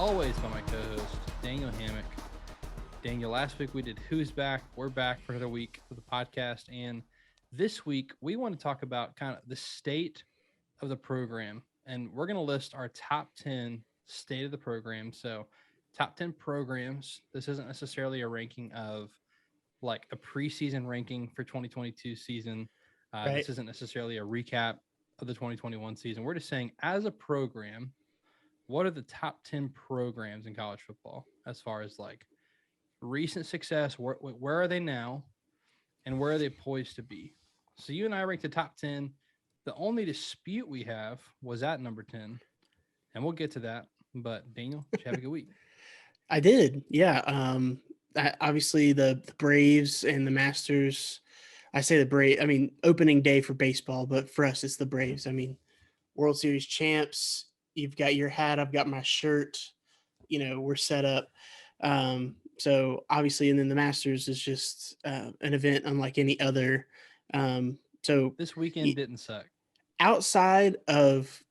always by my co-host, Daniel Hammock. Daniel, last week we did Who's Back. We're back for another week of the podcast. And this week we want to talk about kind of the state of the program. And we're going to list our top 10 state of the program. So top 10 programs. This isn't necessarily a ranking of like a preseason ranking for 2022 season. Right. This isn't necessarily a recap of the 2021 season. We're just saying as a program, what are the top 10 programs in college football as far as like recent success? Where are they now? And where are they poised to be? So you and I ranked the top 10. The only dispute we have was at number 10. And we'll get to that. But Daniel, did you have a good week? I did. Yeah. Obviously the Braves and the Masters. I say the Braves. I mean, opening day for baseball, but for us, it's the Braves. I mean, World Series champs. You've got your hat. I've got my shirt. We're set up. So obviously, and then the Masters is just an event unlike any other. So This weekend didn't suck. outside of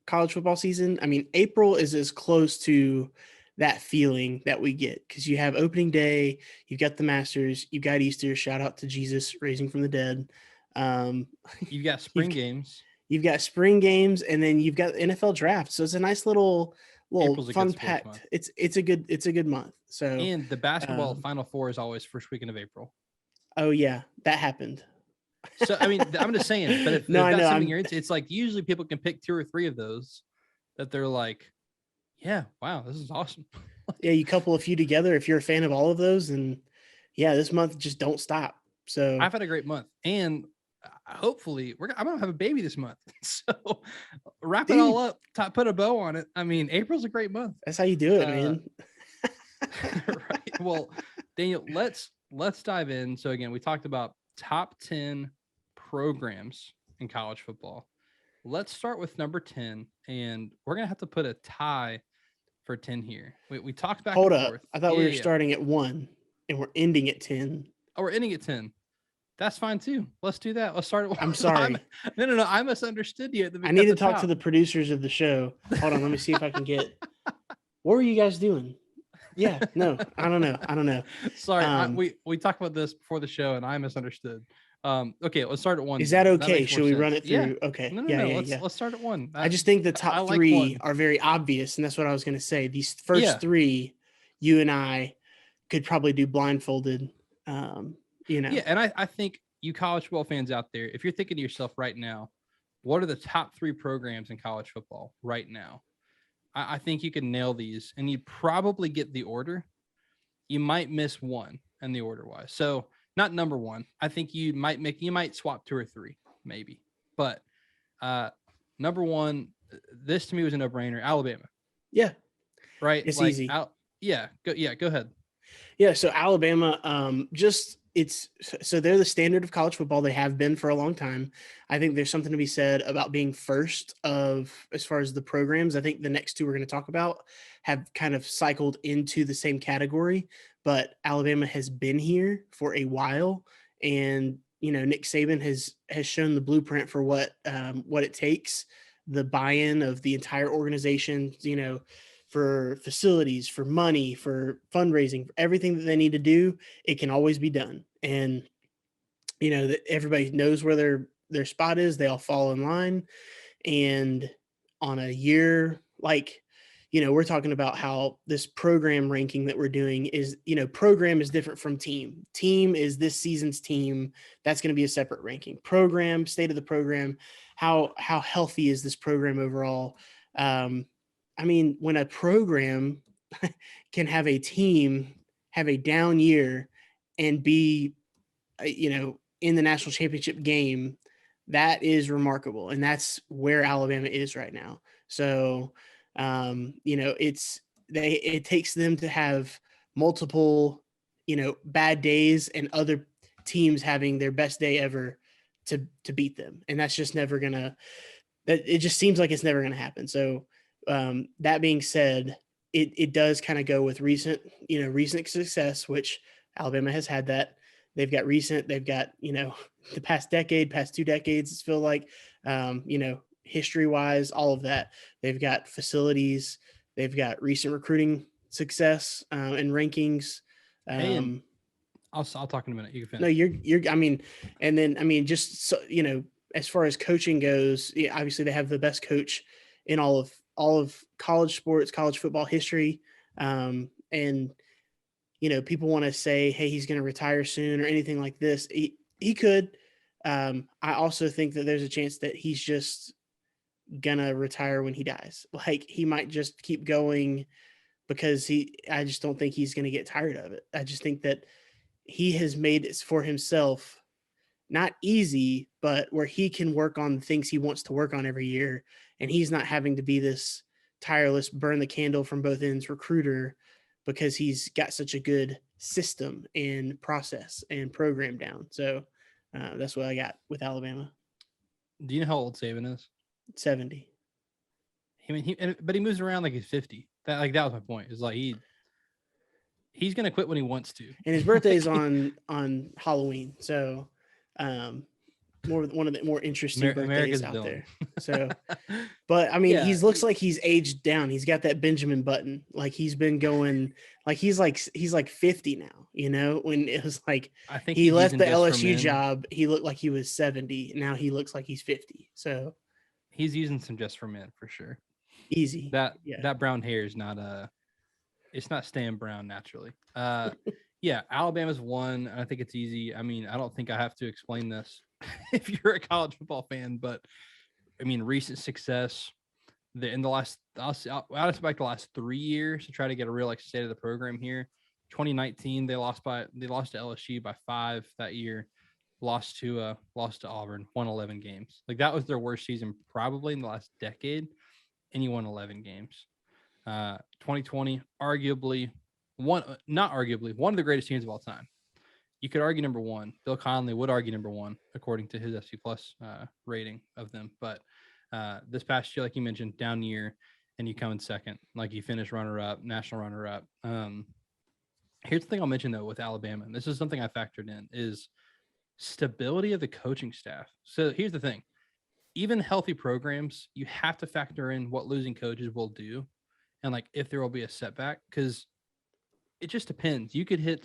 college football season, I mean, April is as close to that feeling that we get because you have opening day, you've got the Masters, you've got Easter, shout out to Jesus raising from the dead. You've got spring games. You've got spring games, and then you've got the NFL draft. So it's a nice little April's a fun good sports packed. month. It's a good month. So And the basketball Final Four is always first weekend of April. oh yeah, that happened. So I mean, I'm just saying, but if No, I that's know, something you're into, it's like usually people can pick 2 or 3 of those that they're like, yeah, wow, this is awesome. Yeah, you couple a few together if you're a fan of all of those, and yeah, this month just don't stop. So I've had a great month, and hopefully I'm gonna have a baby this month. So wrap it all up, put a bow on it. I mean, April's a great month. That's how you do it, man. Right. Well, Daniel, let's dive in. So again, we talked about top 10 programs in college football. Let's start with number 10, and we're gonna have to put a tie for 10 here. We talked back Hold and up. forth. I thought we were starting at 1 and we're ending at 10. Oh, we're ending at 10. That's fine too. Let's do that. Let's start at 1. I'm sorry. No. I misunderstood you at the I need to talk top. to the producers of the show. Hold on. Let me see if I can get. What were you guys doing? Yeah. No, I don't know. Sorry. We talked about this before the show and I misunderstood. Okay, let's start at 1. Is that okay? That Should we sense. run it through? Yeah. Okay. No. Let's start at 1. I just think the top 3 are very obvious, and that's what I was going to say. These first 3, you and I could probably do blindfolded. Yeah, and I think you college football fans out there, if you're thinking to yourself right now, what are the top 3 programs in college football right now? I think you can nail these, and you'd probably get the order. You might miss one in the order wise. So not number 1. I think you might swap 2 or 3, maybe. But number 1, this to me was a no-brainer. Alabama. Yeah. Right. It's easy. Go ahead. Yeah. So Alabama, so they're the standard of college football. They have been for a long time. I think there's something to be said about being first as far as the programs. I think the next 2 we're going to talk about have kind of cycled into the same category, but Alabama has been here for a while. And, Nick Saban has shown the blueprint for what it takes, the buy-in of the entire organization, for facilities, for money, for fundraising, for everything that they need to do. It can always be done. And, that everybody knows where their spot is. They all fall in line. And on a year, we're talking about how this program ranking that we're doing is, program is different from team. Team is this season's team. That's going to be a separate ranking. Program, state of the program, how healthy is this program overall? I mean, when a program can have a team have a down year and be, in the national championship game, that is remarkable. And that's where Alabama is right now. So, it takes them to have multiple, bad days and other teams having their best day ever to beat them. And that's just never it just seems like it's never going to happen. So, that being said, it does kind of go with recent success, which Alabama has had that. They've got the past 2 decades, it's feel like, history wise, all of that. They've got facilities, They've got recent recruiting success and rankings. I'll talk in a minute. You can finish. No, you're. I mean, and then just so, as far as coaching goes, obviously they have the best coach in all of college sports, college football history, and people want to say, hey, he's going to retire soon or anything like this. He could. I also think that there's a chance that he's just gonna retire when he dies. Like he might just keep going because I just don't think he's gonna get tired of it. I just think that he has made it for himself not easy, but where he can work on the things he wants to work on every year, and he's not having to be this tireless, burn the candle from both ends recruiter because he's got such a good system and process and program down. So that's what I got with Alabama. Do you know how old Saban is? 70. I mean, but he moves around like he's 50. That was my point. Is like he's gonna quit when he wants to. And his birthday's on Halloween, so one of the more interesting birthdays America's out villain. there. So, but I mean, he looks like he's aged down. He's got that Benjamin Button. Like he's been going, like he's like 50 now. When it was like I think he left the LSU job, he looked like he was 70. Now he looks like he's 50. So he's using some Just for Men for sure. Easy. That brown hair is not it's not staying brown naturally. Yeah, Alabama's won. I think it's easy. I mean, I don't think I have to explain this if you're a college football fan, but I mean, recent success in the last, I'll just back the last 3 years to try to get a real state of the program here. 2019, they lost to LSU by 5 that year. Lost to Auburn, won 11 games. Like that was their worst season probably in the last decade, and he won 11 games. 2020, one of the greatest teams of all time. You could argue number one. Bill Connelly would argue number one according to his FC Plus rating of them. But this past year, like you mentioned, down year, and you come in second. Like you finish runner-up, national runner-up. Here's the thing I'll mention though with Alabama, and this is something I factored in, is stability of the coaching staff. So here's the thing. Even healthy programs, you have to factor in what losing coaches will do and if there will be a setback, because it just depends. You could hit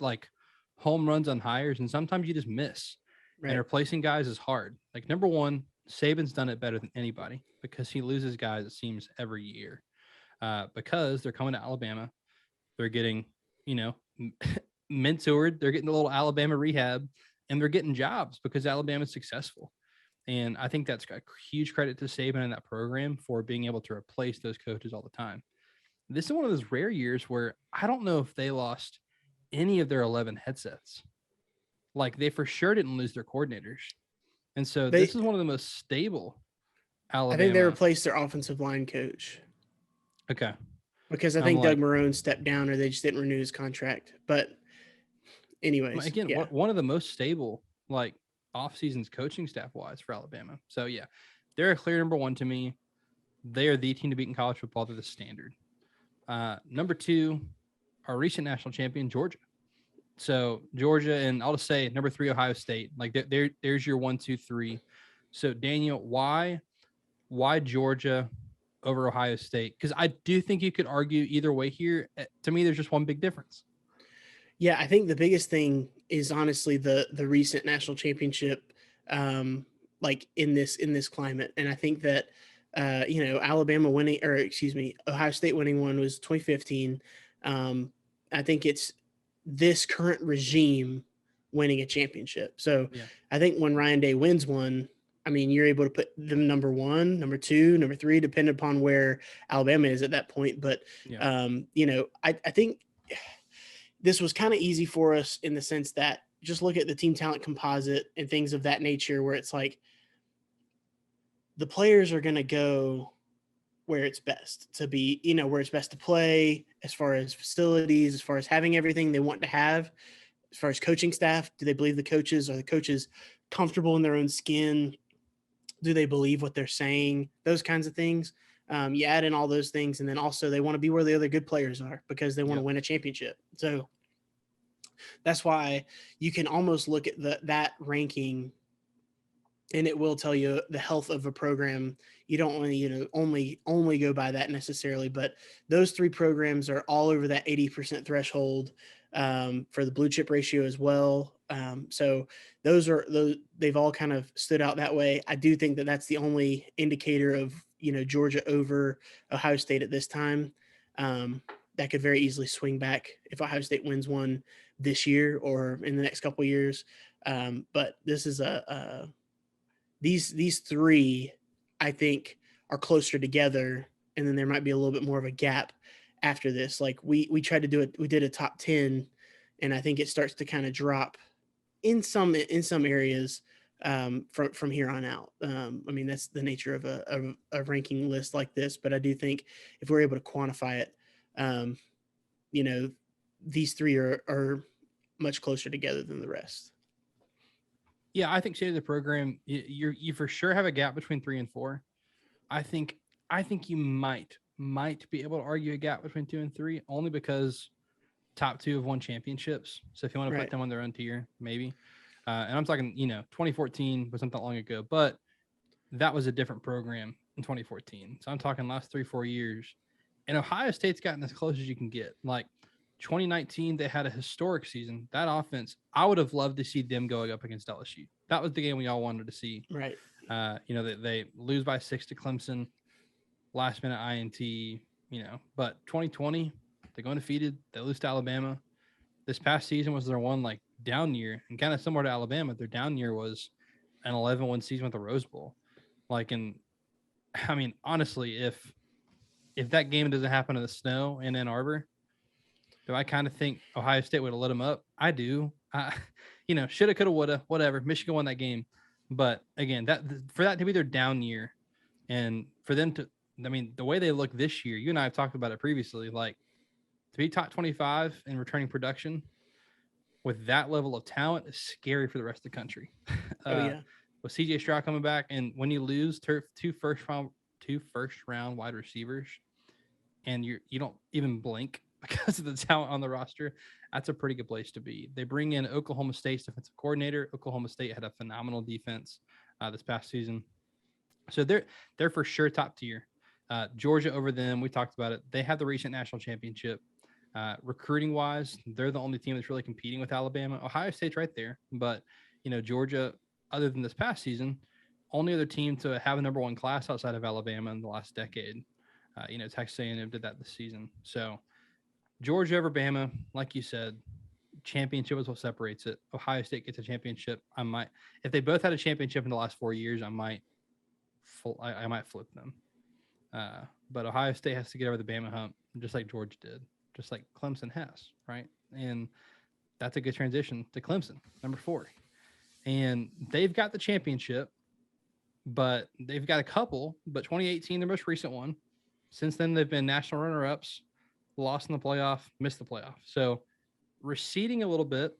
home runs on hires, and sometimes you just miss. Right. And replacing guys is hard. Number one, Saban's done it better than anybody because he loses guys, it seems, every year. Because they're coming to Alabama. They're getting, mentored. They're getting a little Alabama rehab, and they're getting jobs because Alabama's successful. And I think that's a huge credit to Saban and that program for being able to replace those coaches all the time. This is one of those rare years where I don't know if they lost any of their 11 headsets. They for sure didn't lose their coordinators. And so this is one of the most stable Alabama. I think they replaced their offensive line coach. Okay. Because I think Doug Marrone stepped down, or they just didn't renew his contract. But anyways. Again, one of the most stable, off seasons coaching staff wise for Alabama. So yeah, they're a clear number one to me. They are the team to beat in college football. They're the standard. Number two, our recent national champion, Georgia. So Georgia, and I'll just say number 3, Ohio State. There's your 1, 2, 3. So Daniel, why Georgia over Ohio State? Because I do think you could argue either way here. To me, there's just one big difference. Yeah, I think the biggest thing is honestly the recent national championship, in this climate, and I think that Alabama winning, Ohio State winning one was 2015. I think it's this current regime winning a championship. So yeah. I think when Ryan Day wins one, I mean, you're able to put them number 1, number 2, number 3, depending upon where Alabama is at that point. But, yeah. I think this was kind of easy for us in the sense that just look at the team talent composite and things of that nature, where it's the players are going to go where it's best to be, where it's best to play, as far as facilities, as far as having everything they want to have, as far as coaching staff. Do they believe the coaches? Are the coaches comfortable in their own skin? Do they believe what they're saying? Those kinds of things. You add in all those things, and then also they want to be where the other good players are because they want to win a championship. So that's why you can almost look at that ranking And it will tell you the health of a program. You don't want to, only go by that necessarily, but those three programs are all over that 80% threshold for the blue chip ratio as well. So those they've all kind of stood out that way. I do think that that's the only indicator of Georgia over Ohio State at this time. That could very easily swing back if Ohio State wins one this year or in the next couple of years. But this is these three, I think, are closer together, and then there might be a little bit more of a gap after this. Like we tried to do it, we did a top 10, and I think it starts to kind of drop in some areas from here on out. I mean, that's the nature of a ranking list like this, but I do think if we're able to quantify it, these three are much closer together than the rest. Yeah, I think state of the program, you for sure have a gap between 3 and 4. I think you might be able to argue a gap between 2 and 3 only because top 2 have won championships. So if you want to put them on their own tier, maybe. And I'm talking, 2014 was something long ago, but that was a different program in 2014. So I'm talking last 3-4 years. And Ohio State's gotten as close as you can get. Like 2019, they had a historic season. That offense, I would have loved to see them going up against LSU. That was the game we all wanted to see. Right. They lose by 6 to Clemson, last minute INT, but 2020, they go undefeated. They lose to Alabama. This past season was their one down year, and kind of similar to Alabama, their down year was an 11-win season with the Rose Bowl. Honestly, if that game doesn't happen in the snow in Ann Arbor, do I kind of think Ohio State would have let them up? I do. Shoulda, coulda, woulda, whatever. Michigan won that game. But again, for that to be their down year and for them to, the way they look this year, you and I have talked about it previously, to be top 25 in returning production with that level of talent is scary for the rest of the country. With CJ Stroud coming back, and when you lose two first round wide receivers and you don't even blink because of the talent on the roster, that's a pretty good place to be. They bring in Oklahoma State's defensive coordinator. Oklahoma State had a phenomenal defense this past season. So they're for sure top tier. Georgia over them, we talked about it. They have the recent national championship. Recruiting wise, they're the only team that's really competing with Alabama. Ohio State's right there, but Georgia, other than this past season, only other team to have a number 1 class outside of Alabama in the last decade. Texas A&M did that this season. So Georgia over Bama, like you said, championship is what separates it. Ohio State gets a championship. If they both had a championship in the last 4 years, I might flip them. But Ohio State has to get over the Bama hump, just like Georgia did, just like Clemson has, right? And that's a good transition to Clemson, number 4. And they've got the championship, but they've got a couple. But 2018, their most recent one. Since then, they've been national runner-ups, lost in the playoff, missed the playoff. So receding a little bit.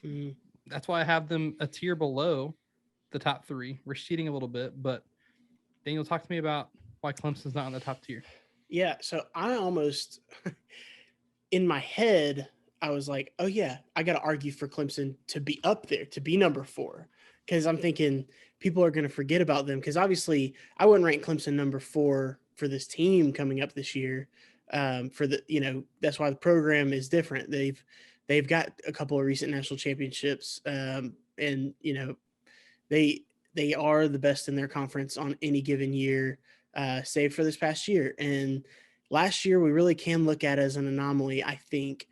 Mm-hmm. That's why I have them a tier below the top 3, receding a little bit. But Daniel, talk to me about why Clemson's not on the top tier. Yeah, so I almost, in my head, I was like, oh yeah, I got to argue for Clemson to be up there, to be number 4. Because I'm thinking people are going to forget about them. Because obviously I wouldn't rank Clemson number 4 for this team coming up this year. That's why the program is different. They've got a couple of recent national championships, and they are the best in their conference on any given year, save for this past year. And last year we really can look at as an anomaly. I think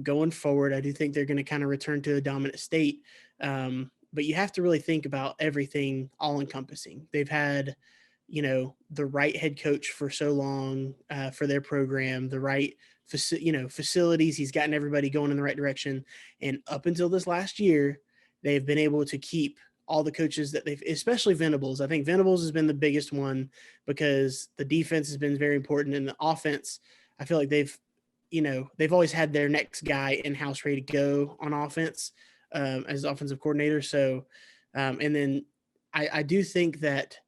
going forward, I do think they're going to kind of return to a dominant state. But you have to really think about everything all encompassing. They've had the right head coach for so long for their program, the right facilities. He's gotten everybody going in the right direction. And up until this last year, they've been able to keep all the coaches that especially Venables. I think Venables has been the biggest one because the defense has been very important, and the offense, I feel like they've always had their next guy in-house ready to go on offense as offensive coordinator. So, and then I do think that,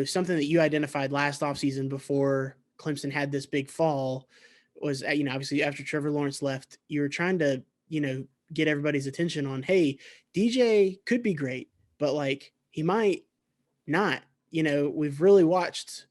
something that you identified last offseason before Clemson had this big fall was, obviously after Trevor Lawrence left, you were trying to, get everybody's attention on, hey, DJ could be great, but he might not. We've really watched,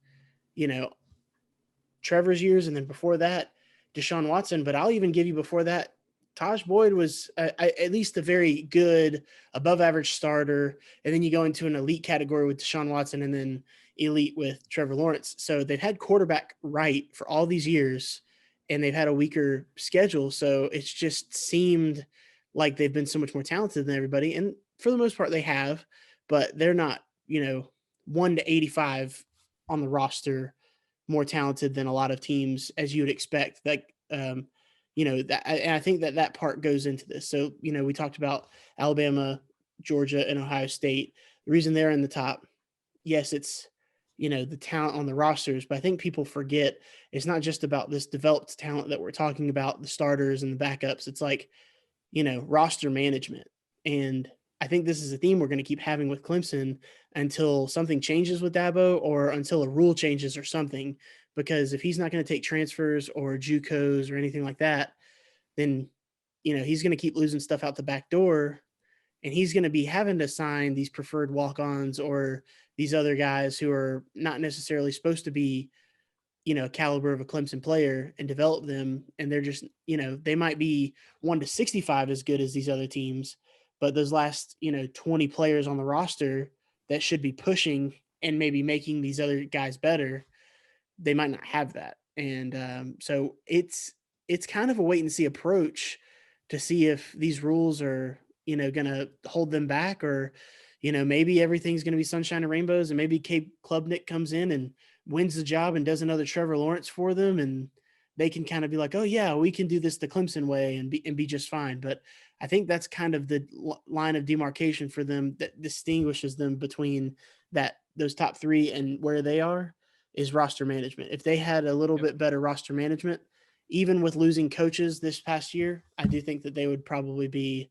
Trevor's years, and then before that, Deshaun Watson. But I'll even give you before that, Taj Boyd was at least a very good, above average starter. And then you go into an elite category with Deshaun Watson, and then elite with Trevor Lawrence. So they've had quarterback right for all these years, and they've had a weaker schedule. So it's just seemed like they've been so much more talented than everybody. And for the most part, they have, but they're not, 1 to 85 on the roster more talented than a lot of teams, as you would expect. Like, that, and I think that part goes into this. So, we talked about Alabama, Georgia, and Ohio State. The reason they're in the top, yes, it's, the talent on the rosters, but I think people forget it's not just about this developed talent that we're talking about, the starters and the backups. It's like, roster management. And I think this is a theme we're going to keep having with Clemson until something changes with Dabo, or until a rule changes or something. Because if he's not going to take transfers or JUCOs or anything like that, then, he's going to keep losing stuff out the back door, and he's going to be having to sign these preferred walk-ons or these other guys who are not necessarily supposed to be, caliber of a Clemson player, and develop them. And they're just, they might be 1 to 65 as good as these other teams, but those last, 20 players on the roster that should be pushing and maybe making these other guys better, they might not have that. And so it's kind of a wait and see approach to see if these rules are, going to hold them back, or, maybe everything's going to be sunshine and rainbows, and maybe Cape Klubnik comes in and wins the job and does another Trevor Lawrence for them, and they can kind of be like, oh yeah, we can do this the Clemson way and be just fine. But I think that's kind of the line of demarcation for them that distinguishes them between those top three and where they are, is roster management. If they had a little bit better roster management, even with losing coaches this past year, I do think that they would probably be,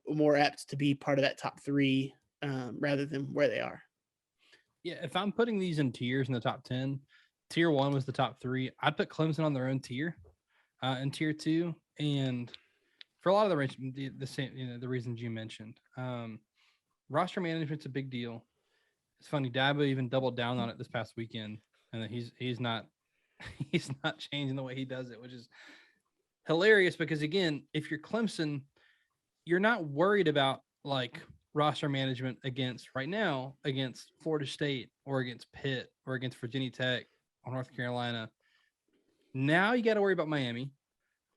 more apt to be part of that top three, rather than where they are. Yeah, if I'm putting these in tiers in the top 10, tier 1 was the top 3. I'd put Clemson on their own tier, in tier 2, and for a lot of the same, the reasons you mentioned. Roster management's a big deal. It's funny, Dabo even doubled down on it this past weekend, and he's not he's not changing the way he does it, which is hilarious, because again, if you're Clemson, you're not worried about like roster management against Florida State or against Pitt or against Virginia Tech or North Carolina. Now you got to worry about Miami.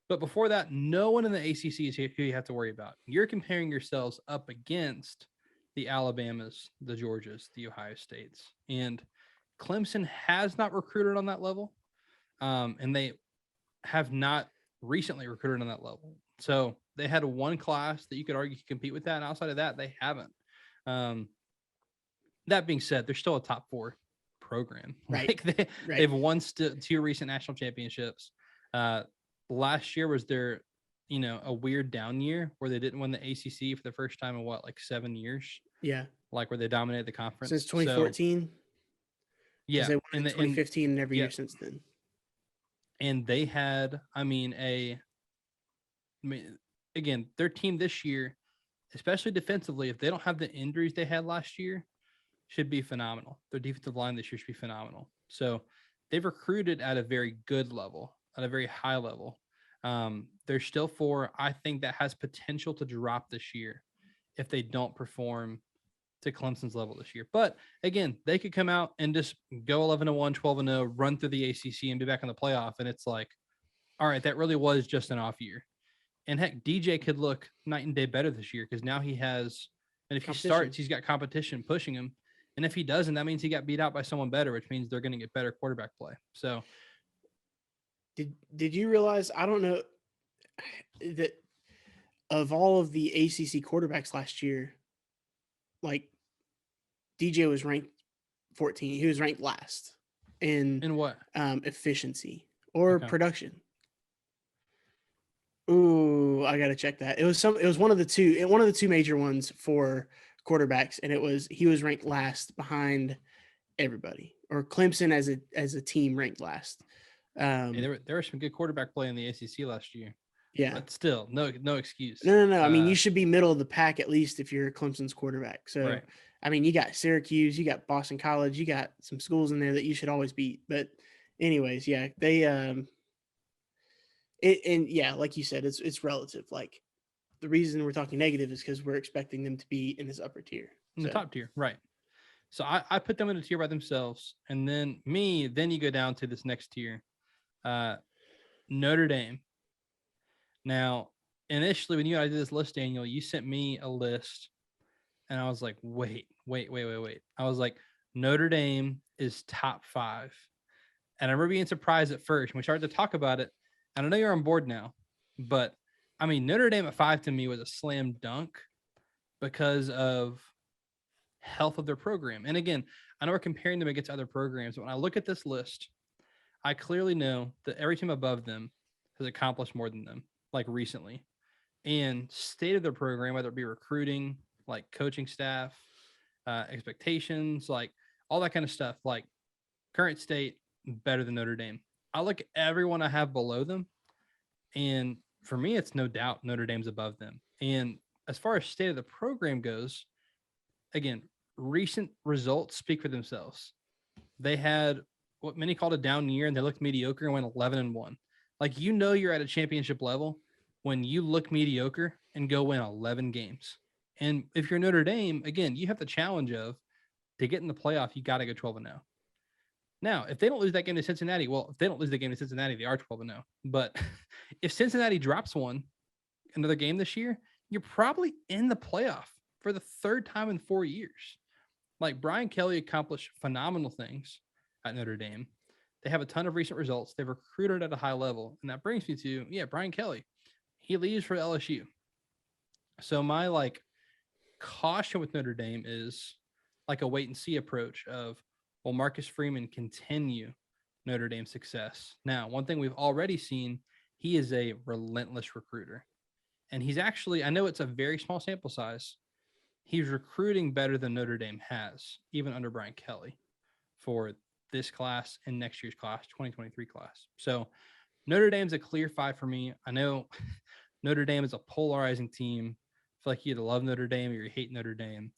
But before that, no one in the ACC is who you have to worry about. You're comparing yourselves up against the Alabamas, the Georgias, the Ohio States. And Clemson has not recruited on that level. And they have not recently recruited on that level. So they had one class that you could argue could compete with that. And outside of that, they haven't. That being said, they're still a top 4 program. Right. Like they've won 2 recent national championships. Last year was their, a weird down year where they didn't win the ACC for the first time in 7 years. Yeah. Like where they dominated the conference. Since 2014. So, yeah. They won in 2015 and every year since then. And they had, again, their team this year, especially defensively, if they don't have the injuries they had last year, should be phenomenal. Their defensive line this year should be phenomenal. So they've recruited at a very good level, at a very high level. They're still 4, I think, that has potential to drop this year if they don't perform to Clemson's level this year. But again, they could come out and just go 11-1, 12-0, run through the ACC and be back in the playoff. And it's like, all right, that really was just an off year. And heck, DJ could look night and day better this year, because now he has, and if he starts, he's got competition pushing him. And if he doesn't, that means he got beat out by someone better, which means they're going to get better quarterback play. So did you realize, I don't know, that of all of the ACC quarterbacks last year, like DJ was ranked 14. He was ranked last in what? Efficiency or production. Ooh, I gotta check that. It was one of the two major ones for quarterbacks, and he was ranked last behind everybody, or Clemson as a team ranked last. There was some good quarterback play in the ACC last year. Yeah. But still, no excuse. No. I mean, you should be middle of the pack at least if you're Clemson's quarterback. So, right. I mean, you got Syracuse, you got Boston College, you got some schools in there that you should always beat. But, anyways, yeah, they and yeah, like you said, it's relative. Like the reason we're talking negative is because we're expecting them to be in this upper tier, In the top tier, right? So I put them in a tier by themselves, and then you go down to this next tier, Notre Dame. Now, initially, when you and I did this list, Daniel, you sent me a list, and I was like, wait. I was like, Notre Dame is top 5. And I remember being surprised at first when we started to talk about it. And I know you're on board now, but I mean, Notre Dame at 5 to me was a slam dunk because of health of their program. And again, I know we're comparing them against other programs, but when I look at this list, I clearly know that every team above them has accomplished more than them, like recently. And state of their program, whether it be recruiting, like coaching staff, expectations, like all that kind of stuff, like current state, better than Notre Dame. I look at everyone I have below them, and for me, it's no doubt Notre Dame's above them. And as far as state of the program goes, again, recent results speak for themselves. They had what many called a down year, and they looked mediocre and went 11-1. Like, you know, you're at a championship level when you look mediocre and go win 11 games. And if you're Notre Dame, again, you have the challenge of to get in the playoff, you got to go 12-0. Now, if they don't lose that game to Cincinnati, well, if they don't lose the game to Cincinnati, they are 12-0. But if Cincinnati drops another game this year, you're probably in the playoff for the third time in 4 years. Like, Brian Kelly accomplished phenomenal things at Notre Dame. They have a ton of recent results. They've recruited at a high level. And that brings me to, Brian Kelly. He leaves for LSU. So my caution with Notre Dame is like a wait and see approach of, will Marcus Freeman continue Notre Dame's success? Now, one thing we've already seen, he is a relentless recruiter. And he's actually, I know it's a very small sample size, he's recruiting better than Notre Dame has, even under Brian Kelly, for this class and next year's class, 2023 class. So Notre Dame's a clear 5 for me. I know Notre Dame is a polarizing team. I feel like you either love Notre Dame or you hate Notre Dame.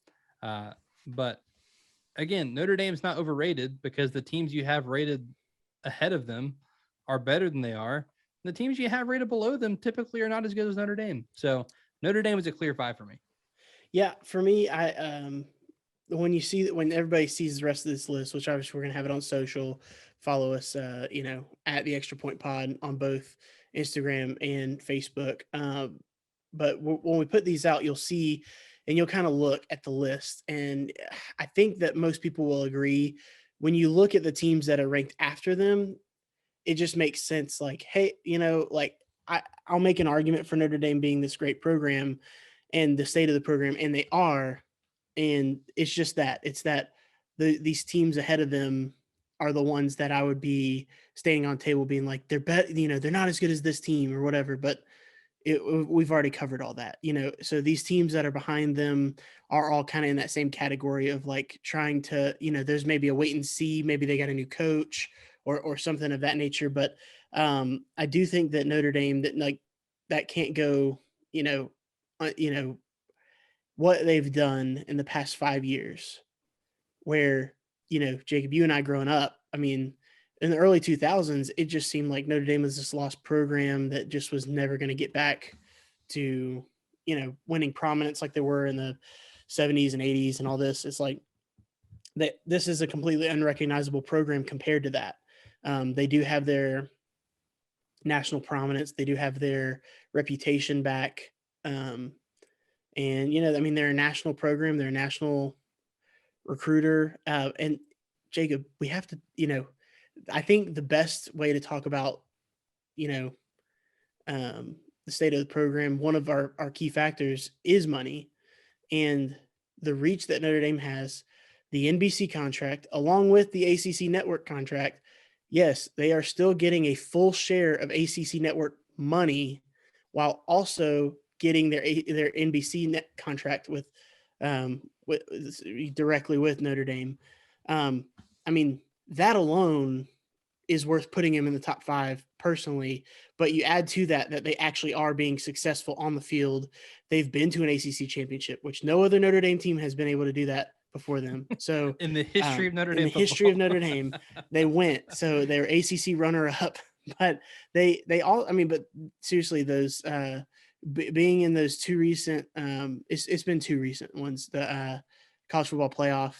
But again, Notre Dame's not overrated because the teams you have rated ahead of them are better than they are. The teams you have rated below them typically are not as good as Notre Dame. So Notre Dame is a clear 5 for me. Yeah, for me, when everybody sees the rest of this list, which obviously we're gonna have it on social, follow us, at the Extra Point Pod on both Instagram and Facebook. But when we put these out, you'll see, and you'll kind of look at the list, and I think that most people will agree. When you look at the teams that are ranked after them, it just makes sense. Like, hey, I'll make an argument for Notre Dame being this great program and the state of the program, and they are. And it's just that these teams ahead of them are the ones that I would be standing on table being like, they're better, they're not as good as this team or whatever, but we've already covered all that, so these teams that are behind them are all kind of in that same category of like trying to, there's maybe a wait and see, maybe they got a new coach or something of that nature. But I do think that Notre Dame, that can't go, what they've done in the past 5 years, where, Jacob, you and I growing up, I mean, in the early 2000s, it just seemed like Notre Dame was this lost program that just was never going to get back to, winning prominence like they were in the 70s and 80s and all this. It's like that this is a completely unrecognizable program compared to that. They do have their national prominence. They do have their reputation back. And, they're a national program. They're a national recruiter. And Jacob, we have to, I think the best way to talk about, the state of the program, one of our key factors is money and the reach that Notre Dame has, the NBC contract, along with the ACC network contract. Yes, they are still getting a full share of ACC network money while also getting their NBC net contract with directly with Notre Dame. That alone is worth putting him in the top 5 personally. But you add to that they actually are being successful on the field. They've been to an ACC championship, which no other Notre Dame team has been able to do that before them. So in the history of Notre in Dame the football. history of Notre Dame, they went. So they're ACC runner up. But they all, I mean, but seriously, those being in those two recent, it's been two recent ones, the college football playoff.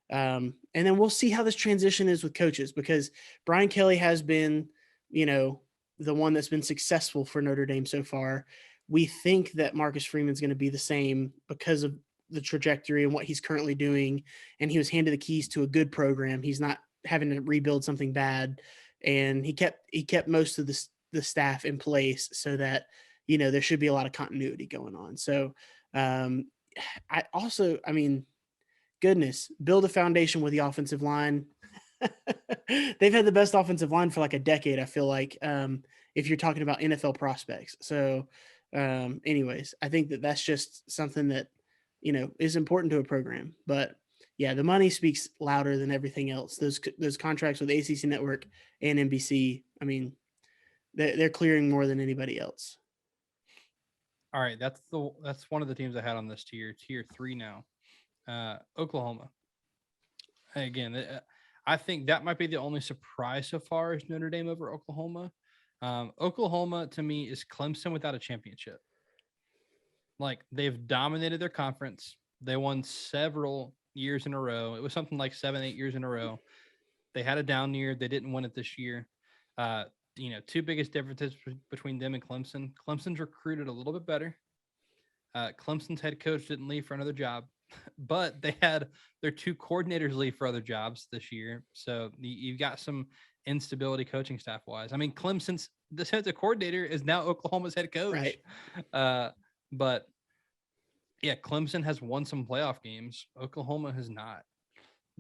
And then we'll see how this transition is with coaches, because Brian Kelly has been, you know, the one that's been successful for Notre Dame so far. We think that Marcus Freeman's going to be the same because of the trajectory and what he's currently doing. And he was handed the keys to a good program. He's not having to rebuild something bad. And he kept most of the staff in place so that, you know, there should be a lot of continuity going on. So I mean, goodness, build a foundation with the offensive line. They've had the best offensive line for like a decade, I feel like, if you're talking about NFL prospects. So anyways, I think that that's just something that, you know, is important to a program. But yeah, the money speaks louder than everything else. Those contracts with ACC Network and NBC, I mean, they're clearing more than anybody else. All right, that's one of the teams I had on this tier 3 now. Oklahoma. Again, I think that might be the only surprise so far is Notre Dame over Oklahoma. Oklahoma to me is Clemson without a championship. Like, they've dominated their conference. They won several years in a row. It was something like 7-8 years in a row. They had a down year. They didn't win it this year. You know, two biggest differences between them and Clemson. Clemson's recruited a little bit better. Clemson's head coach didn't leave for another job, but they had their two coordinators leave for other jobs this year. So you've got some instability coaching staff wise. I mean, Clemson's defensive coordinator is now Oklahoma's head coach. Right. But yeah, Clemson has won some playoff games. Oklahoma has not.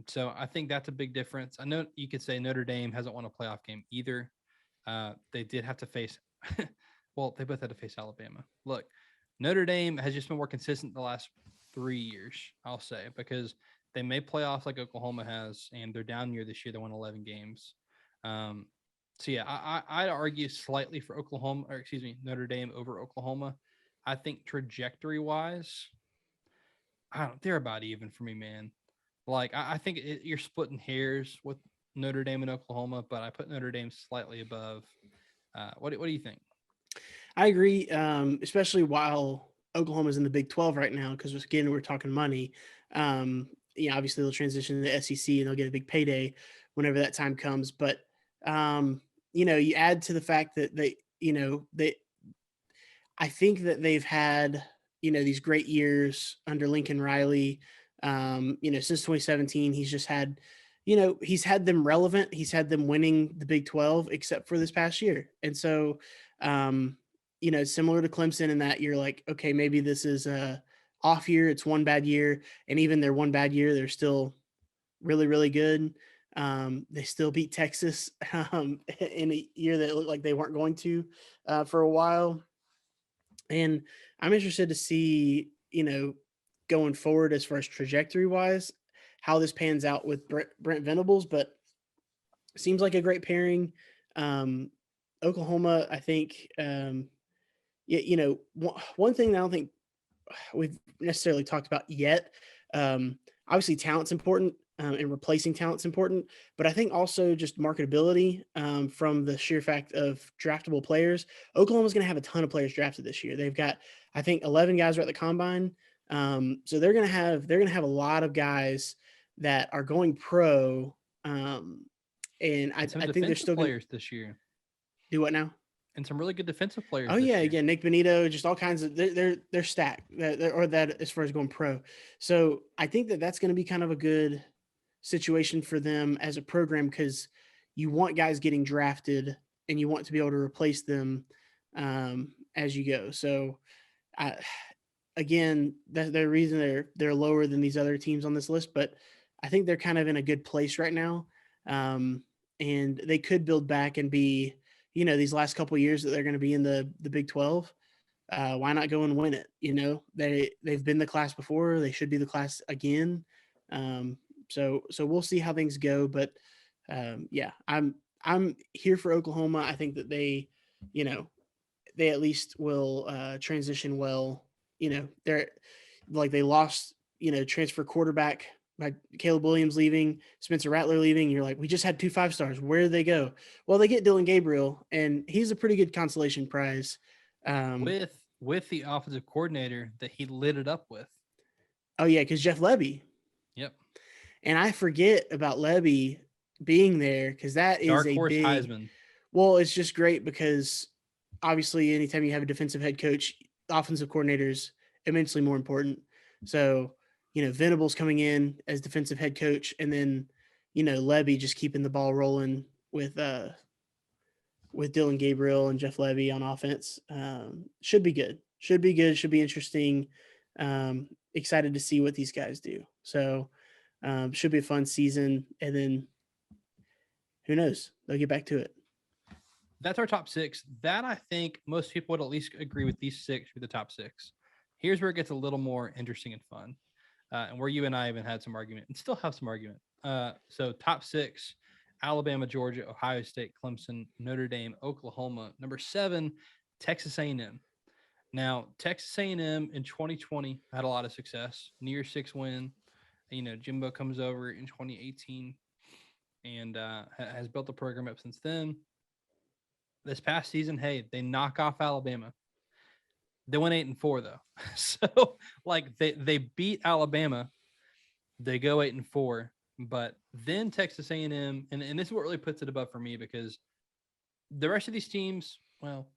So I think that's a big difference. I know you could say Notre Dame hasn't won a playoff game either. They did have to face, well, they both had to face Alabama. Look, Notre Dame has just been more consistent the last 3 years, I'll say, because they made playoffs like Oklahoma has, and they're down year this year. They won 11 games. So yeah, I'd argue slightly for Notre Dame over Oklahoma. I think trajectory wise, they're about even for me, man. Like, I think you're splitting hairs with Notre Dame and Oklahoma, but I put Notre Dame slightly above. What do you think? I agree, especially while Oklahoma's in the Big 12 right now, because again, we're talking money. Yeah, obviously they'll transition to the SEC and they'll get a big payday whenever that time comes. But you know, you add to the fact that I think that they've had, you know, these great years under Lincoln Riley. You know, since 2017, he's just had, you know, he's had them relevant. He's had them winning the Big 12, except for this past year. And so, you know, similar to Clemson in that you're like, okay, maybe this is a off year. It's one bad year. And even their one bad year, they're still really, really good. They still beat Texas in a year that looked like they weren't going to for a while. And I'm interested to see, you know, going forward as far as trajectory wise, how this pans out with Brent Venables, but seems like a great pairing. Oklahoma, I think, you know, one thing that I don't think we've necessarily talked about yet. Obviously, talent's important, and replacing talent's important, but I think also just marketability from the sheer fact of draftable players. Oklahoma's going to have a ton of players drafted this year. They've got, I think, 11 guys are at the combine, so they're going to have a lot of guys that are going pro. And I think they're still players this year. Do what now? And some really good defensive players. Oh yeah, again, Nick Benito, just all kinds of they're stacked. Or that as far as going pro. So I think that that's going to be kind of a good situation for them as a program, because you want guys getting drafted and you want to be able to replace them as you go. So again, that's the reason they're lower than these other teams on this list, but I think they're kind of in a good place right now, and they could build back and be, you know, these last couple of years that they're going to be in the Big 12. Why not go and win it? You know, they've been the class before. They should be the class again. So we'll see how things go. But yeah, I'm here for Oklahoma. I think that they, you know, they at least will transition well. They're like they lost, transfer quarterback by Caleb Williams leaving, Spencer Rattler leaving. You're like, we just had 2 5-stars. Where did they go? Well, they get Dylan Gabriel, and he's a pretty good consolation prize. With the offensive coordinator that he lit it up with. Oh yeah, because Jeff Lebby. Yep. And I forget about Lebby being there because that is Dark a horse big Heisman. Well, it's just great because obviously anytime you have a defensive head coach, offensive coordinators immensely more important. So, Venables coming in as defensive head coach, and then, Lebby just keeping the ball rolling with Dylan Gabriel and Jeff Lebby on offense. Should be good. Should be good. Should be interesting. Excited to see what these guys do. So, should be a fun season. And then who knows? They'll get back to it. That's our top 6. That I think most people would at least agree with these 6 with the top 6. Here's where it gets a little more interesting and fun, and where you and I even had some argument and still have some argument. So top 6: Alabama, Georgia, Ohio State, Clemson, Notre Dame, Oklahoma. Number 7, Texas A&M. Now, Texas A&M in 2020 had a lot of success. Near 6 win. Jimbo comes over in 2018 and has built the program up since then. This past season, hey, they knock off Alabama. They went 8-4 though. So like they beat Alabama. They go 8-4, but then Texas A&M, and this is what really puts it above for me, because the rest of these teams, well,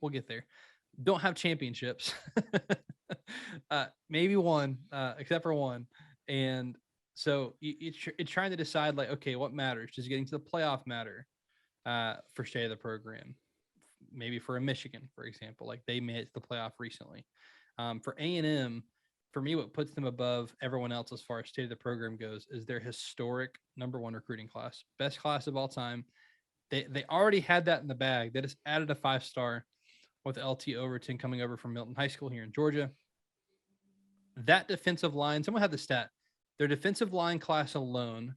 we'll get there, don't have championships. Maybe one, except for one. And so it's trying to decide, like, okay, what matters? Does getting to the playoff matter for state of the program? Maybe for a Michigan, for example, like they made it to the playoff recently. For A&M, for me, what puts them above everyone else as far as state of the program goes is their historic number 1 recruiting class, best class of all time. They already had that in the bag. They just added a 5-star with LT Overton coming over from Milton High School here in Georgia. That defensive line, someone had the stat, their defensive line class alone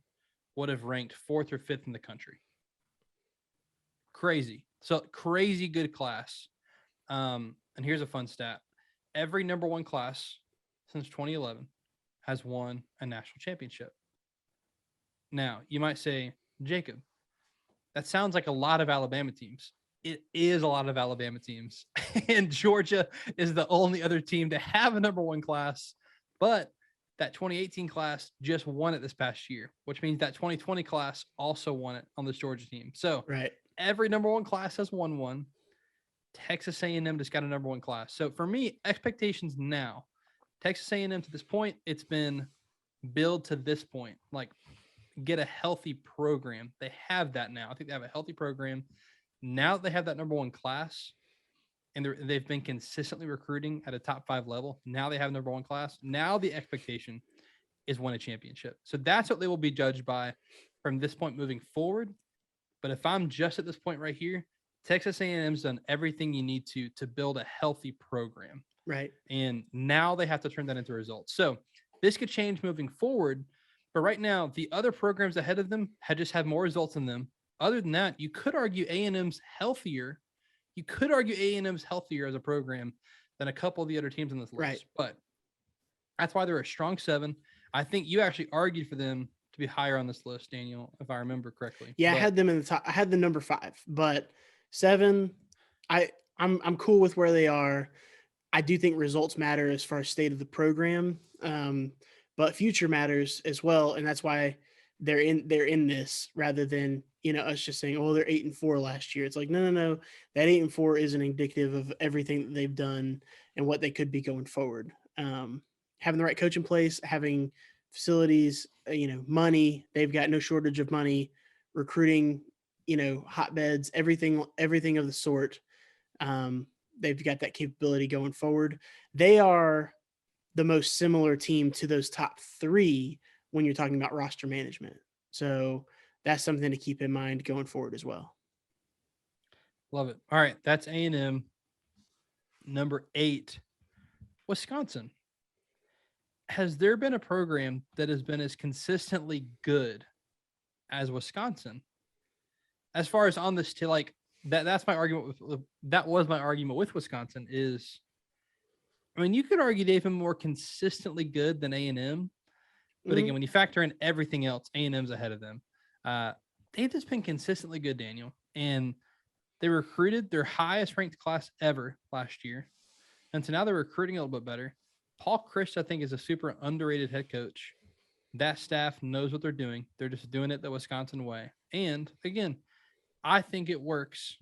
would have ranked 4th or 5th in the country. Crazy. So crazy good class. And here's a fun stat. Every number 1 class since 2011 has won a national championship. Now, you might say, Jacob, that sounds like a lot of Alabama teams. It is a lot of Alabama teams. And Georgia is the only other team to have a number 1 class. But that 2018 class just won it this past year, which means that 2020 class also won it on this Georgia team. So right. Every number 1 class has won one. Texas A&M just got a number 1 class. So for me, expectations now, Texas A&M to this point, it's been build to this point, like get a healthy program. They have that now. I think they have a healthy program. Now that they have that number 1 class, and they've been consistently recruiting at a top 5 level. Now they have number 1 class. Now the expectation is win a championship. So that's what they will be judged by from this point moving forward. But if I'm just at this point right here, Texas A&M's done everything you need to build a healthy program. Right. And now they have to turn that into results. So this could change moving forward. But right now, the other programs ahead of them just had more results than them. Other than that, you could argue A&M's healthier. You could argue A&M's healthier as a program than a couple of the other teams on this list. Right. But that's why they're a strong 7. I think you actually argued for them to be higher on this list, Daniel, if I remember correctly. Yeah, I had them in the top. I had the number 5, but 7, I'm cool with where they are. I do think results matter as far as state of the program, but future matters as well, and that's why they're in this rather than us just saying, oh, they're 8-4 last year. It's like no, that 8-4 isn't indicative of everything that they've done and what they could be going forward. Having the right coach in place, having facilities, money. They've got no shortage of money, recruiting, hotbeds, everything of the sort. They've got that capability going forward. They are the most similar team to those top 3 when you're talking about roster management. So that's something to keep in mind going forward as well. Love it. All right. That's A&M. Number 8, Wisconsin. Has there been a program that has been as consistently good as Wisconsin? as far as on this to like that's my argument that was my argument with Wisconsin is, I mean, you could argue they've been more consistently good than A&M, but again, when you factor in everything else, A&M's ahead of them. They've just been consistently good, Daniel, and they recruited their highest ranked class ever last year, and so now they're recruiting a little bit better. Paul Chryst, I think, is a super underrated head coach. That staff knows what they're doing. They're just doing it the Wisconsin way. And again, I think it works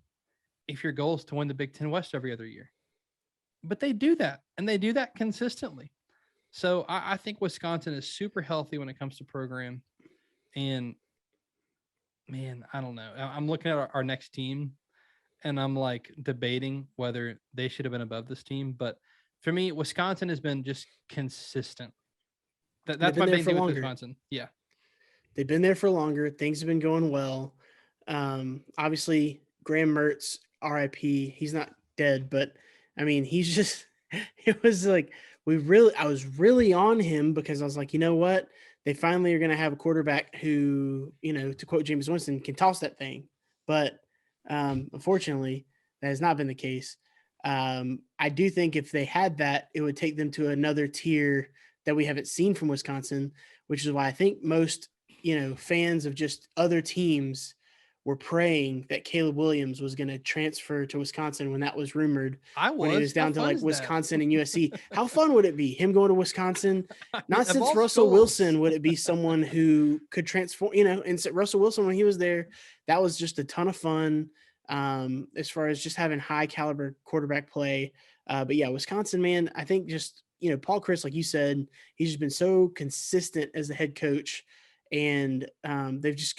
if your goal is to win the Big Ten West every other year. But they do that, and they do that consistently. So I think Wisconsin is super healthy when it comes to program. And man, I don't know. I'm looking at our next team, and I'm like debating whether they should have been above this team. But for me, Wisconsin has been just consistent. That's my main thing with Wisconsin. Yeah. They've been there for longer. Things have been going well. Obviously, Graham Mertz, RIP, he's not dead, but I mean, he's just, it was like, I was really on him because I was like, you know what? They finally are going to have a quarterback who, you know, to quote Jameis Winston, can toss that thing. But unfortunately, that has not been the case. I do think if they had that, it would take them to another tier that we haven't seen from Wisconsin, which is why I think most, you know, fans of just other teams were praying that Caleb Williams was going to transfer to Wisconsin when that was rumored. When he was down to like Wisconsin and USC. How fun would it be him going to Wisconsin? Not since Russell Wilson would it be someone who could transform, you know, and Russell Wilson, when he was there, that was just a ton of fun as far as just having high caliber quarterback play. But yeah, Wisconsin, man, I think just, you know, Paul Chryst, like you said, he's just been so consistent as the head coach, and they've just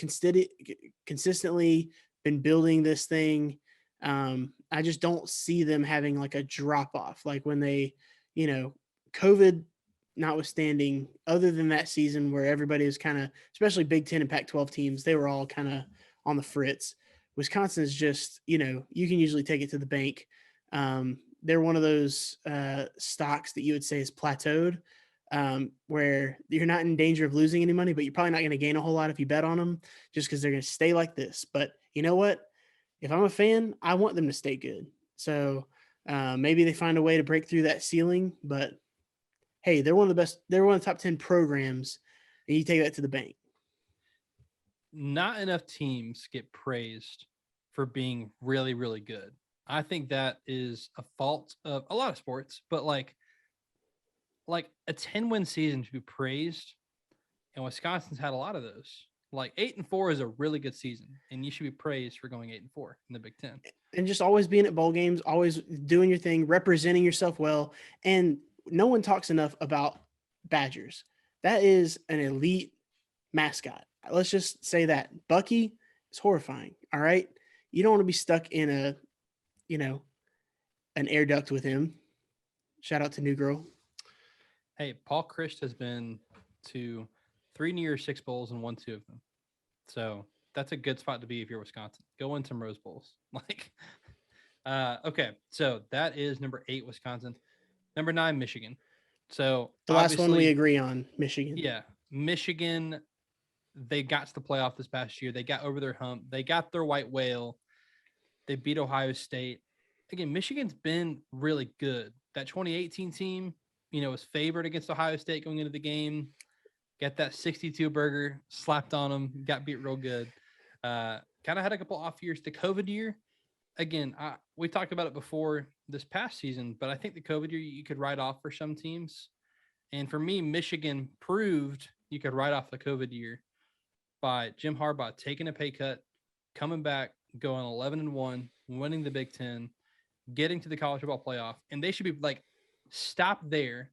consistently been building this thing. I just don't see them having like a drop off, like when they, you know, COVID notwithstanding, other than that season where everybody was kind of, especially Big Ten and Pac-12 teams, they were all kind of on the fritz. Wisconsin is just, you know, you can usually take it to the bank. They're one of those stocks that you would say is plateaued, where you're not in danger of losing any money, but you're probably not going to gain a whole lot if you bet on them just because they're going to stay like this. But you know what? If I'm a fan, I want them to stay good. So maybe they find a way to break through that ceiling, but hey, they're one of the best. They're one of the top 10 programs, and you take that to the bank. Not enough teams get praised for being really, really good. I think that is a fault of a lot of sports, but like a 10-win season to be praised, and Wisconsin's had a lot of those. Like 8-4 is a really good season, and you should be praised for going 8-4 in the Big Ten. And just always being at bowl games, always doing your thing, representing yourself well. And no one talks enough about Badgers. That is an elite mascot. Let's just say that. Bucky is horrifying. All right. You don't want to be stuck in a, you know, an air duct with him. Shout out to New Girl. Hey, Paul Chryst has been to 3 New Year's Six bowls and won 2 of them. So that's a good spot to be if you're Wisconsin. Go win some Rose Bowls. Okay. So that is number 8, Wisconsin. Number 9, Michigan. So the last one we agree on, Michigan. Yeah. Michigan, they got to the playoff this past year. They got over their hump. They got their white whale. They beat Ohio State. Again, Michigan's been really good. That 2018 team, you know, was favored against Ohio State going into the game. Got that 62 burger slapped on them. Got beat real good. Kind of had a couple off years. The COVID year, again, we talked about it before this past season, but I think the COVID year you could write off for some teams. And for me, Michigan proved you could write off the COVID year by Jim Harbaugh taking a pay cut, coming back, going 11-1, winning the Big Ten, getting to the college football playoff. And they should be like, stop there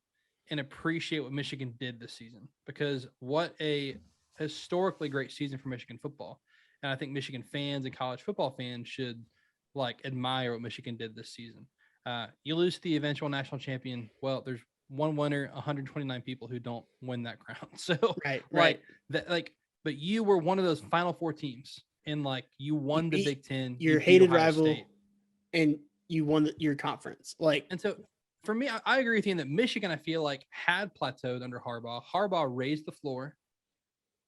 and appreciate what Michigan did this season, because what a historically great season for Michigan football. And I think Michigan fans and college football fans should like admire what Michigan did this season. You lose to the eventual national champion. Well, there's one winner, 129 people who don't win that crown. So right. But you were one of those Final Four teams, and like you won the Big Ten. Your hated rival, State. And you won your conference. And so for me, I agree with you in that Michigan, I feel like, had plateaued under Harbaugh. Harbaugh raised the floor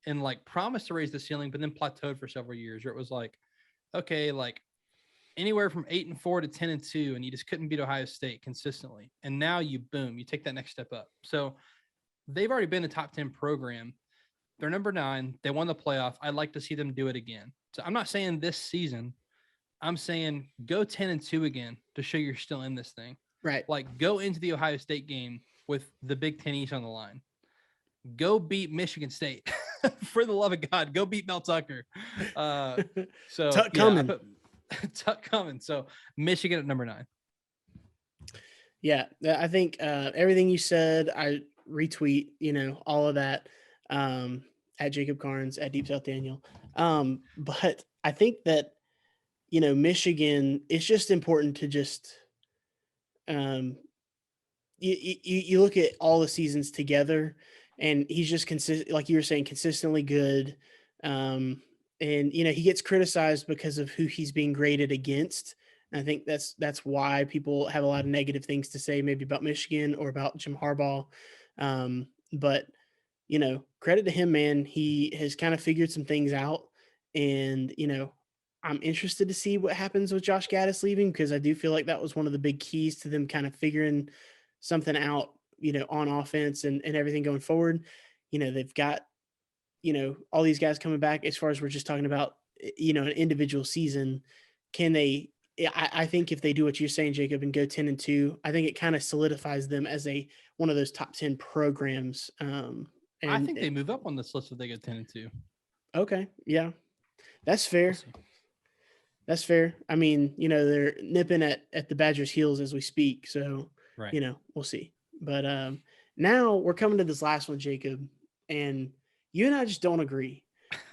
and like promised to raise the ceiling, but then plateaued for several years where it was like, okay, like anywhere from 8-4 to 10-2, and you just couldn't beat Ohio State consistently. And now you take that next step up. So they've already been a top 10 program. They're number 9. They won the playoff. I'd like to see them do it again. So I'm not saying this season. I'm saying go 10-2 again to show you're still in this thing. Right. Like go into the Ohio State game with the Big Ten East on the line. Go beat Michigan State. For the love of God, go beat Mel Tucker. So Tuck coming. Tuck coming. So Michigan at number 9. Yeah, I think everything you said, I retweet, all of that at Jacob Carnes, at Deep South Daniel. But I think that, Michigan, it's just important to just you look at all the seasons together, and he's just consistent, like you were saying, consistently good. And he gets criticized because of who he's being graded against. And I think that's why people have a lot of negative things to say, maybe about Michigan or about Jim Harbaugh. But credit to him, man. He has kind of figured some things out, and I'm interested to see what happens with Josh Gaddis leaving, because I do feel like that was one of the big keys to them kind of figuring something out, on offense and everything going forward. They've got, all these guys coming back. As far as we're just talking about, an individual season, can they? I think if they do what you're saying, Jacob, and go 10-2, I think it kind of solidifies them as one of those top 10 programs. And I think they move up on this list if they go 10-2. Okay, yeah, that's fair. That's fair. I mean, they're nipping at the Badgers' heels as we speak. So, right. We'll see. But now we're coming to this last one, Jacob, and you and I just don't agree.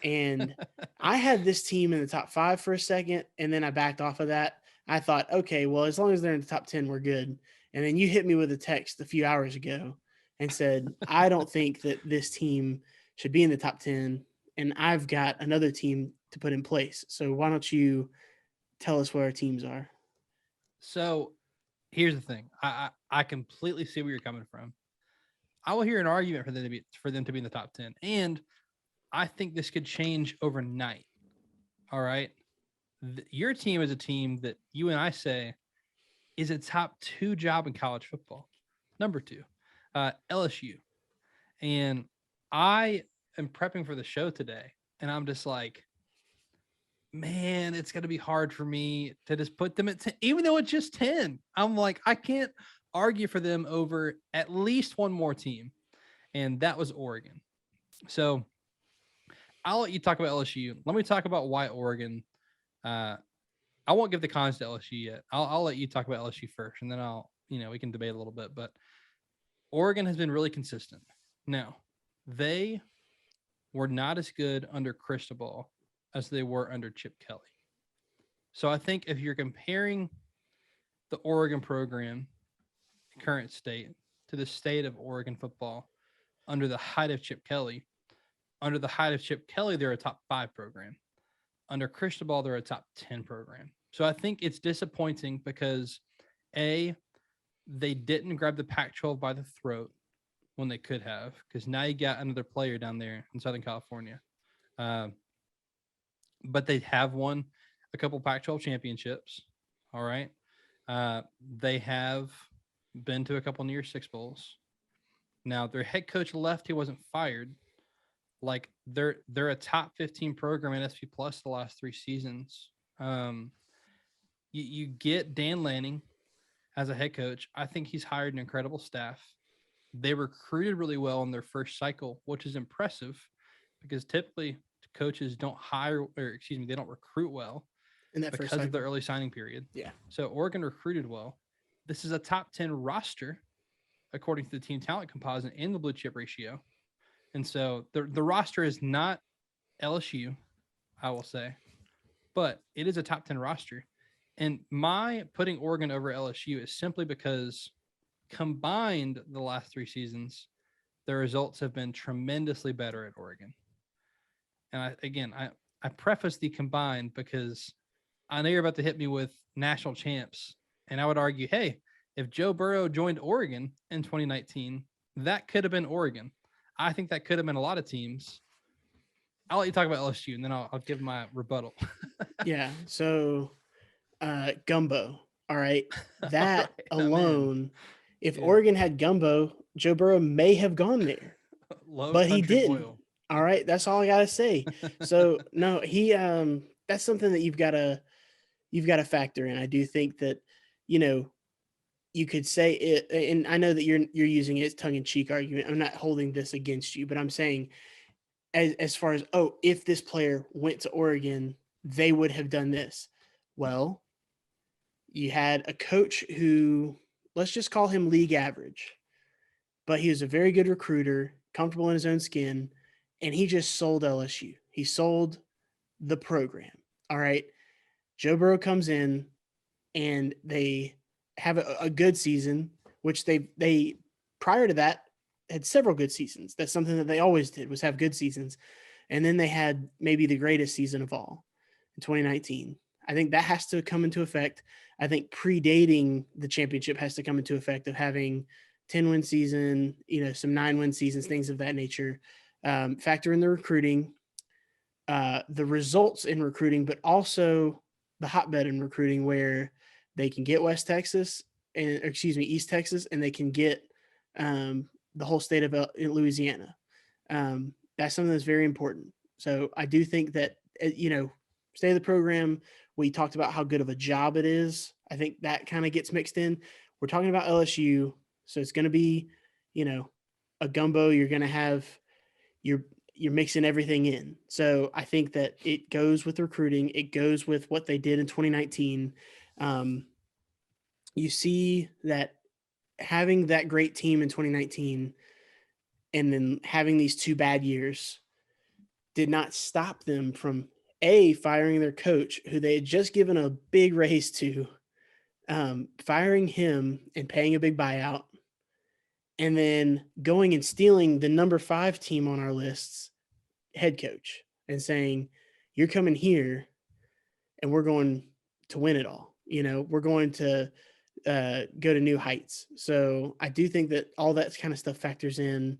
And I had this team in the top 5 for a second, and then I backed off of that. I thought, okay, well, as long as they're in the top 10, we're good. And then you hit me with a text a few hours ago and said, I don't think that this team should be in the top 10, and I've got another team to put in place. So why don't you tell us where our teams are? So here's the thing. I completely see where you're coming from. I will hear an argument for them to be in the top 10. And I think this could change overnight. All right. Your team is a team that you and I say is a top 2 job in college football. Number 2, LSU. And I am prepping for the show today, and I'm just like, man, it's going to be hard for me to just put them at 10, even though it's just 10. I'm like, I can't argue for them over at least one more team. And that was Oregon. So I'll let you talk about LSU. Let me talk about why Oregon. I won't give the cons to LSU yet. I'll let you talk about LSU first, and then we can debate a little bit. But Oregon has been really consistent. Now, they were not as good under Cristobal as they were under Chip Kelly. So I think if you're comparing the Oregon program, current state, to the state of Oregon football under the height of Chip Kelly, they're a top 5 program. Under Cristobal, they're a top 10 program. So I think it's disappointing because they didn't grab the Pac-12 by the throat when they could have, because now you got another player down there in Southern California. But they have won a couple Pac-12 championships. All right. They have been to a couple New Year's Six Bowls. Now their head coach left. He wasn't fired. Like they're a top 15 program in SP Plus the last 3 seasons. You get Dan Lanning as a head coach. I think he's hired an incredible staff. They recruited really well in their first cycle, which is impressive because typically coaches don't they don't recruit well in that because of the early signing period. Yeah. So Oregon recruited well. This is a top 10 roster according to the team talent composite and the blue chip ratio. And so the roster is not LSU, I will say, but it is a top 10 roster. And my putting Oregon over LSU is simply because combined the last 3 seasons, the results have been tremendously better at Oregon. And I preface the combined because I know you're about to hit me with national champs. And I would argue, hey, if Joe Burrow joined Oregon in 2019, that could have been Oregon. I think that could have been a lot of teams. I'll let you talk about LSU, and then I'll give my rebuttal. Yeah. So, gumbo. All right. That right, alone, if yeah. Oregon had gumbo, Joe Burrow may have gone there, Low but he country didn't. boil. All right. That's all I gotta say. So no, that's something that you've got to factor in. I do think that, you know, you could say it, and I know that you're using it as tongue in cheek argument. I'm not holding this against you, but I'm saying as far as, oh, if this player went to Oregon, they would have done this. Well, you had a coach who, let's just call him league average, but he was a very good recruiter, comfortable in his own skin, and he just sold LSU. He sold the program. All right. Joe Burrow comes in and they have a good season, which they prior to that had several good seasons. That's something that they always did, was have good seasons. And then they had maybe the greatest season of all in 2019. I think that has to come into effect. I think predating the championship has to come into effect of having 10-win season, some 9-win seasons, things of that nature. Factor in the recruiting, the results in recruiting, but also the hotbed in recruiting where they can get East Texas, and they can get the whole state of Louisiana. That's something that's very important. So I do think that, stay of the program, we talked about how good of a job it is. I think that kind of gets mixed in. We're talking about LSU, so it's going to be, a gumbo. You're going to have you're mixing everything in. So I think that it goes with recruiting. It goes with what they did in 2019. You see that having that great team in 2019 and then having these 2 bad years did not stop them from firing their coach, who they had just given a big raise to, firing him and paying a big buyout, and then going and stealing the number 5 team on our lists head coach and saying, you're coming here and we're going to win it all. We're going to go to new heights. So I do think that all that kind of stuff factors in.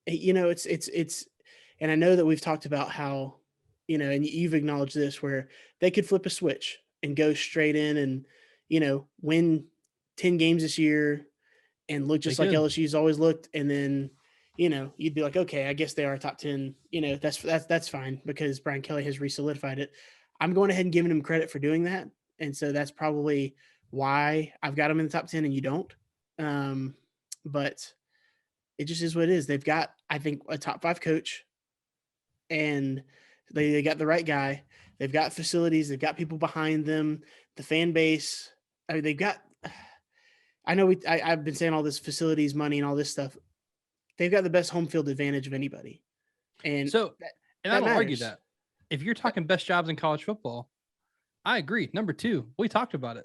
It's, and I know that we've talked about how, and you've acknowledged this, where they could flip a switch and go straight in and, win 10 games this year and look just like LSU's always looked. And then, you'd be like, okay, I guess they are top 10. That's fine because Brian Kelly has re-solidified it. I'm going ahead and giving him credit for doing that. And so that's probably why I've got them in the top 10 and you don't. But it just is what it is. They've got, I think, a top 5 coach, and they got the right guy. They've got facilities. They've got people behind them. The fan base. I mean, they've got. I know I've been saying all this facilities, money, and all this stuff. They've got the best home field advantage of anybody, and so I don't argue matters. that. If you're talking best jobs in college football, I agree. Number 2, we talked about it.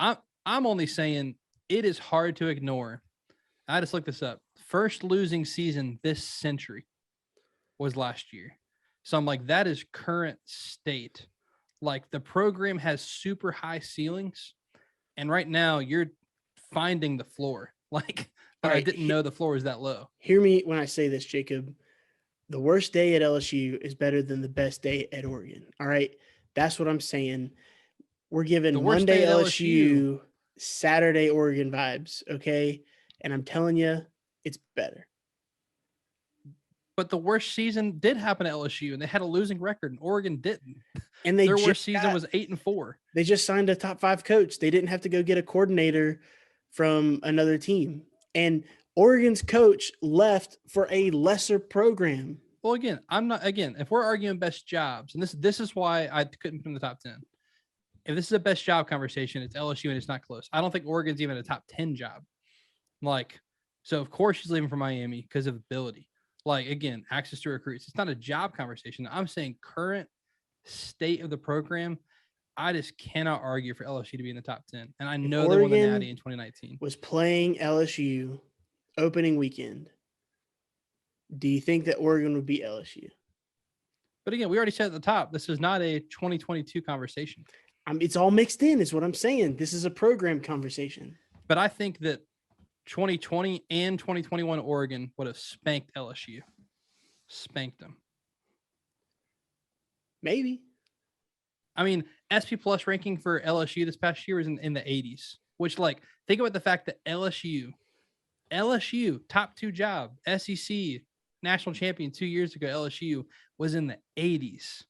I'm only saying it is hard to ignore. I just looked this up. First losing season this century was last year. So I'm like, that is current state. Like, the program has super high ceilings, and right now you're finding the floor. Like, but I didn't know the floor was that low. Hear me when I say this, Jacob. The worst day at LSU is better than the best day at Oregon. All right. That's what I'm saying. We're giving Monday LSU, Saturday Oregon vibes. Okay. And I'm telling you, it's better. But the worst season did happen at LSU, and they had a losing record, and Oregon didn't. And their worst season was 8-4. They just signed a top 5 coach. They didn't have to go get a coordinator from another team. And Oregon's coach left for a lesser program. Well, if we're arguing best jobs, and this is why I couldn't put in the top 10. If this is a best job conversation, it's LSU and it's not close. I don't think Oregon's even a top 10 job. So of course she's leaving for Miami because of ability. Again, access to recruits. It's not a job conversation. I'm saying current state of the program. I just cannot argue for LSU to be in the top 10. And I know they won the Natty in 2019. Was playing LSU opening weekend. Do you think that Oregon would beat LSU? But again, we already said at the top, this is not a 2022 conversation. It's all mixed in, is what I'm saying. This is a program conversation. But I think that 2020 and 2021 Oregon would have spanked LSU. Spanked them. Maybe. I mean, SP Plus ranking for LSU this past year was in the 80s, which, like, think about the fact that LSU, top 2 job, SEC national champion 2 years ago, LSU was in the 80s.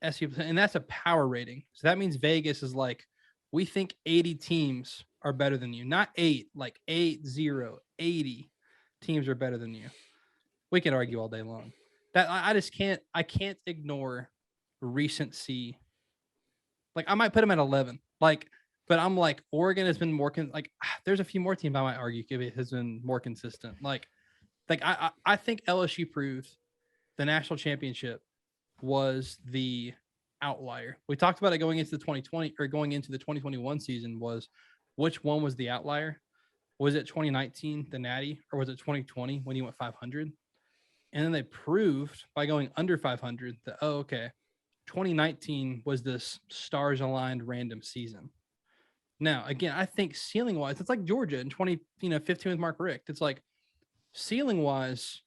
And that's a power rating. So that means Vegas is like, we think 80 teams are better than you. Not 8, like 80 teams are better than you. We can argue all day long. That I can't ignore recency. Like, I might put them at 11. Like, but I'm like, Oregon has been more there's a few more teams I might argue has been more consistent. Like I think LSU proved the national championship was the outlier. We talked about it going into the 2020 or going into the 2021 season, was which one was the outlier? Was it 2019, the Natty, or was it 2020 when you went 500? And then they proved by going under 500 that, 2019 was this stars aligned random season. Now, again, I think ceiling wise, it's like Georgia in 2015 with Mark Richt. It's like ceiling wise,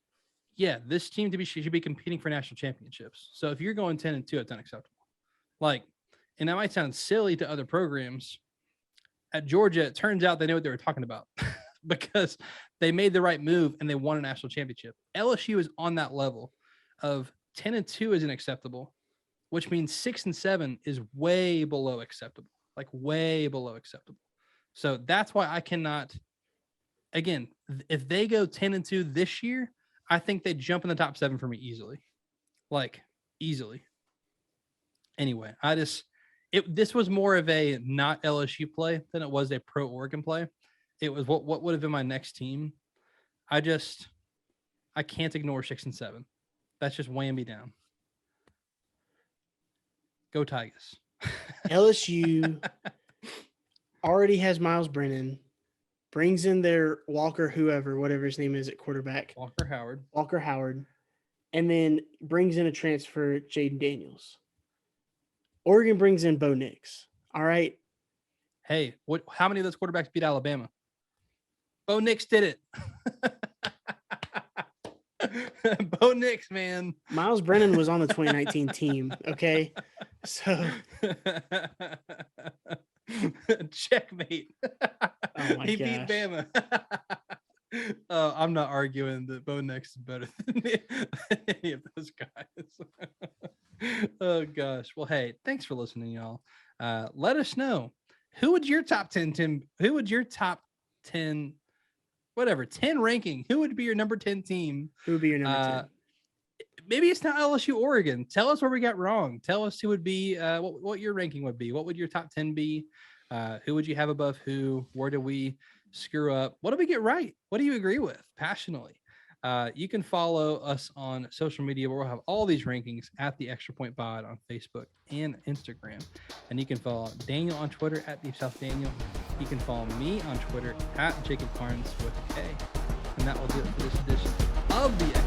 yeah, this team should be competing for national championships. So if you're going 10-2, it's unacceptable. Like, and that might sound silly to other programs. At Georgia, it turns out they know what they were talking about because they made the right move and they won a national championship. LSU is on that level of 10-2 isn't acceptable, which means 6-7 is way below acceptable, like way below acceptable. So that's why I cannot, again, if they go 10-2 this year, I think they jump in the top 7 for me easily, like easily. Anyway, this was more of a not LSU play than it was a pro Oregon play. It was what would have been my next team. I can't ignore 6-7. That's just weighing me down. Go Tigers. LSU already has Miles Brennan, brings in their whatever his name is at quarterback. Walker Howard. And then brings in a transfer, Jaden Daniels. Oregon brings in Bo Nix. All right. Hey, how many of those quarterbacks beat Alabama? Bo Nix did it. Bo Nix, man. Miles Brennan was on the 2019 team. Okay. So checkmate. Oh my he beat Bama. I'm not arguing that Bo Nix is better than any of those guys. Oh gosh. Well, hey, thanks for listening, y'all. Let us know, who would your top 10 ranking? Who would be your number 10 team? Who would be your number 10? Maybe it's not LSU, Oregon. Tell us where we got wrong. Tell us who would be, what your ranking would be. What would your top 10 be? Who would you have above who? Where do we screw up? What do we get right? What do you agree with passionately? You can follow us on social media where we'll have all these rankings at the Extra Point Pod on Facebook and Instagram. And you can follow Daniel on Twitter at Deep South Daniel. You can follow me on Twitter at Jacob Carnes with a K. And that will do it for this edition of the